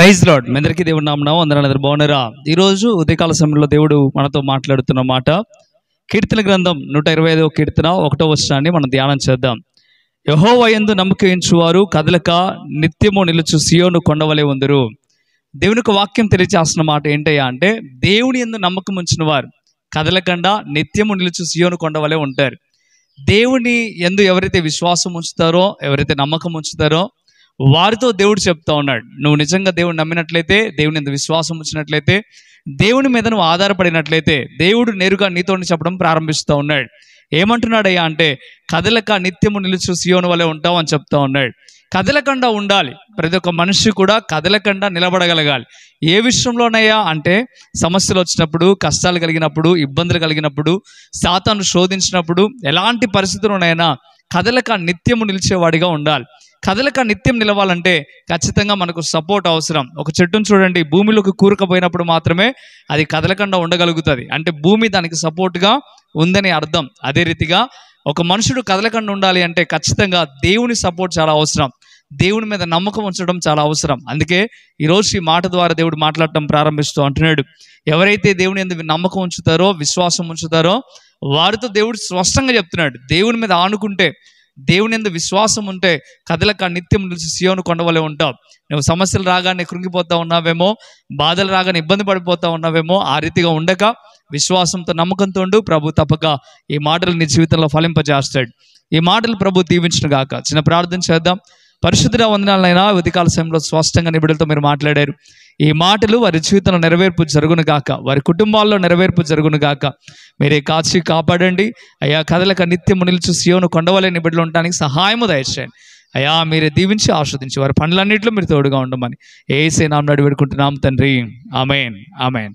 Praise lord. మీ అందరికీ దేవుడి నామమున వందనాలు. బాగున్నారా? ఈరోజు ఉదయకాల సమయంలో దేవుడు మనతో మాట్లాడుతున్న మాట కీర్తన గ్రంథం 125వ కీర్తన 1వ వచనాన్ని మనం ధ్యానం చేద్దాం. యెహోవా యందు నమ్మకం ఉంచువారు కదలక నిత్యము నిలుచు సియోను కొండవలే ఉందరు. దేవుని యొక్క వాక్యం తెలియజేస్తున్న మాట ఏంటయ్యా అంటే, దేవుని యందు నమ్మకం ఉంచిన వారు కదలకుండా నిత్యము నిలుచు సియోను కొండవలే ఉంటారు. దేవుని యందు ఎవరైతే విశ్వాసం ఉంచుతారో, ఎవరైతే నమ్మకం ఉంచుతారో వారితో దేవుడు చెప్తా ఉన్నాడు, నువ్వు నిజంగా దేవుని నమ్మినట్లయితే, దేవుని యందు విశ్వాసం ఉంచినట్లయితే, దేవుని మీద నువ్వు ఆధారపడినట్లయితే దేవుడు నేరుగా నీతో చెప్పడం ప్రారంభిస్తూ ఉన్నాడు. ఏమంటున్నాడయ్యా అంటే, కదలక నిత్యము నిలుచు సియోను వలె ఉంటావు అని చెప్తా ఉన్నాడు. కదలకుండా ఉండాలి. ప్రతి ఒక్క మనిషి కూడా కదలకుండా నిలబడగలగాలి. ఏ విషయంలోనయ్యా అంటే, సమస్యలు వచ్చినప్పుడు, కష్టాలు కలిగినప్పుడు, ఇబ్బందులు కలిగినప్పుడు, సాతాను శోధించినప్పుడు, ఎలాంటి పరిస్థితుల్లోనైనా కదలక నిత్యము నిలిచేవాడిగా ఉండాలి. కదలక నిత్యం నిలవాలంటే ఖచ్చితంగా మనకు సపోర్ట్ అవసరం. ఒక చెట్టును చూడండి, భూమిలోకి కూరుకుపోయినప్పుడు మాత్రమే అది కదలకుండా ఉండగలుగుతుంది. అంటే భూమి దానికి సపోర్ట్గా ఉందని అర్థం. అదే రీతిగా ఒక మనుషుడు కదలకుండా ఉండాలి అంటే ఖచ్చితంగా దేవుని సపోర్ట్ చాలా అవసరం. దేవుని మీద నమ్మకం ఉంచడం చాలా అవసరం. అందుకే ఈరోజు ఈ మాట ద్వారా దేవుడు మాట్లాడటం ప్రారంభిస్తూ అంటున్నాడు, ఎవరైతే దేవుని యందు నమ్మకం ఉంచుతారో, విశ్వాసం ఉంచుతారో వారితో దేవుడు స్పష్టంగా చెప్తున్నాడు, దేవుని మీద ఆనుకుంటే, దేవుని యందు విశ్వాసం ఉంటే కదలక నిత్యం నిలిచి సియోను కొండవలే ఉంటావు. నువ్వు సమస్యలు రాగానే కృంగిపోతా ఉన్నావేమో, బాధలు రాగానే ఇబ్బంది పడిపోతా ఉన్నావేమో, ఆ రీతిగా ఉండక విశ్వాసంతో నమ్మకంతో ఉండు. ప్రభు తప్పక ఈ మాటలు నీ జీవితంలో ఫలింపజేస్తాడు. ఈ మాటలు ప్రభు దీవించును గాక. చిన్న ప్రార్థన చేద్దాం. పరిశుద్ధ వందనాలైనా ఉదయకాల సమయంలో స్పష్టంగా నిబిడలతో మీరు మాట్లాడారు. ఈ మాటలు వారి జీవితంలో నెరవేర్పు జరుగును గాక, వారి కుటుంబాల్లో నెరవేర్పు జరుగును గాక. మీరే కాచి కాపాడండి అయ్యా. కదలక నిత్యము నిలిచి సియోను కొండవలే నిబిడలు ఉండడానికి సహాయము దయచేయండి అయ్యా. మీరే దీవించి ఆస్వాదించి వారి పనులన్నింటిలో మీరు తోడుగా ఉండమని యేసు నామమున వేడుకుంటున్నాం తండ్రి. ఆమేన్, ఆమేన్.